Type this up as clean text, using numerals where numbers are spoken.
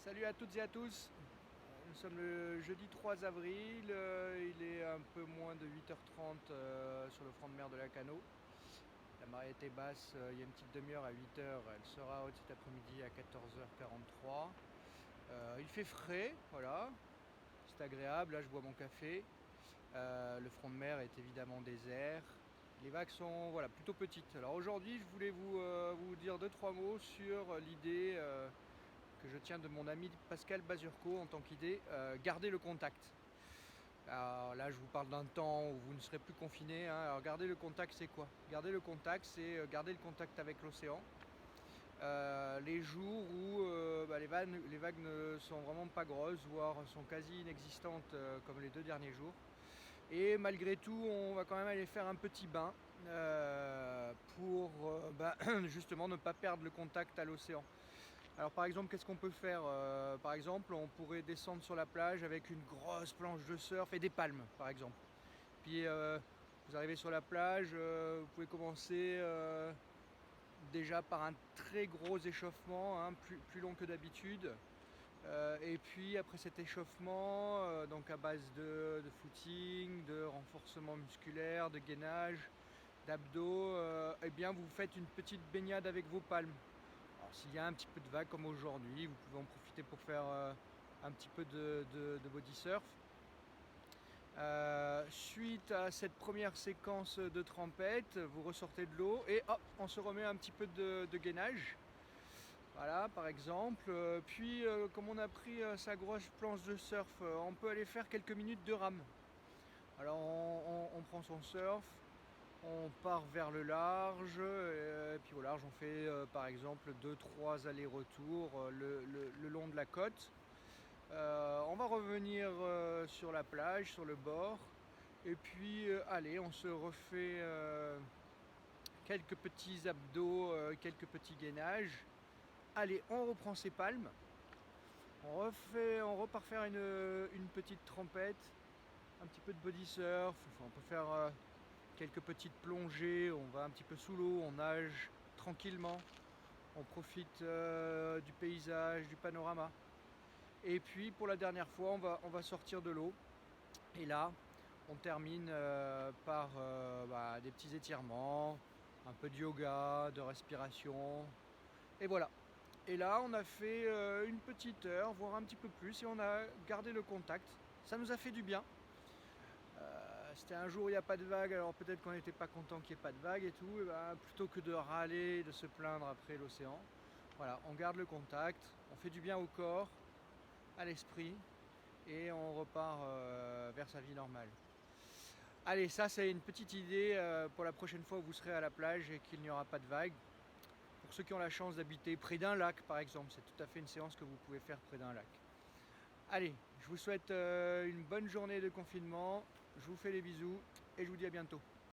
Salut à toutes et à tous. Nous sommes le jeudi 3 avril, il est un peu moins de 8h30 sur le front de mer de Lacanau. La marée était basse il y a une petite demi-heure à 8h, elle sera haute cet après-midi à 14h43. Il fait frais, voilà, c'est agréable, là je bois mon café. Le front de mer est évidemment désert. Les vagues sont voilà, plutôt petites. Alors aujourd'hui je voulais vous dire 2-3 mots sur l'idée que je tiens de mon ami Pascal Bazurco en tant qu'idée, garder le contact. Alors là, je vous parle d'un temps où vous ne serez plus confiné. Alors garder le contact, c'est quoi? Garder le contact, c'est garder le contact avec l'océan. Les jours où les vagues ne sont vraiment pas grosses, voire sont quasi inexistantes, comme les 2 derniers jours. Et malgré tout, on va quand même aller faire un petit bain pour justement ne pas perdre le contact à l'océan. Alors par exemple, qu'est-ce qu'on peut faire? Par exemple, on pourrait descendre sur la plage avec une grosse planche de surf et des palmes, par exemple. Puis vous arrivez sur la plage, vous pouvez commencer déjà par un très gros échauffement, hein, plus long que d'habitude. Et puis après cet échauffement, donc à base de footing, de renforcement musculaire, de gainage, d'abdos, eh bien vous faites une petite baignade avec vos palmes. Alors s'il y a un petit peu de vagues comme aujourd'hui, vous pouvez en profiter pour faire un petit peu de body surf. Suite à cette première séquence de trempette, vous ressortez de l'eau et hop, on se remet un petit peu de gainage. Voilà, par exemple. Puis, comme on a pris sa grosse planche de surf, on peut aller faire quelques minutes de rame. Alors, on prend son surf, on part vers le large, et puis au large, on fait par exemple 2-3 allers-retours le long de la côte. On va revenir sur la plage, sur le bord, et puis allez, on se refait quelques petits abdos, quelques petits gainages. Allez, on reprend ses palmes, on repart faire une petite trempette, un petit peu de body surf, enfin, on peut faire quelques petites plongées, on va un petit peu sous l'eau, on nage tranquillement, on profite du paysage, du panorama. Et puis pour la dernière fois, on va sortir de l'eau. Et là, on termine par des petits étirements, un peu de yoga, de respiration. Et voilà. Et là, on a fait une petite heure, voire un petit peu plus, et on a gardé le contact. Ça nous a fait du bien. C'était un jour où il n'y a pas de vague, alors peut-être qu'on n'était pas content qu'il n'y ait pas de vague et tout. Et plutôt que de râler, de se plaindre après l'océan, voilà, on garde le contact, on fait du bien au corps, à l'esprit, et on repart vers sa vie normale. Allez, ça c'est une petite idée pour la prochaine fois où vous serez à la plage et qu'il n'y aura pas de vagues. Pour ceux qui ont la chance d'habiter près d'un lac par exemple, c'est tout à fait une séance que vous pouvez faire près d'un lac. Allez, je vous souhaite une bonne journée de confinement, je vous fais des bisous et je vous dis à bientôt.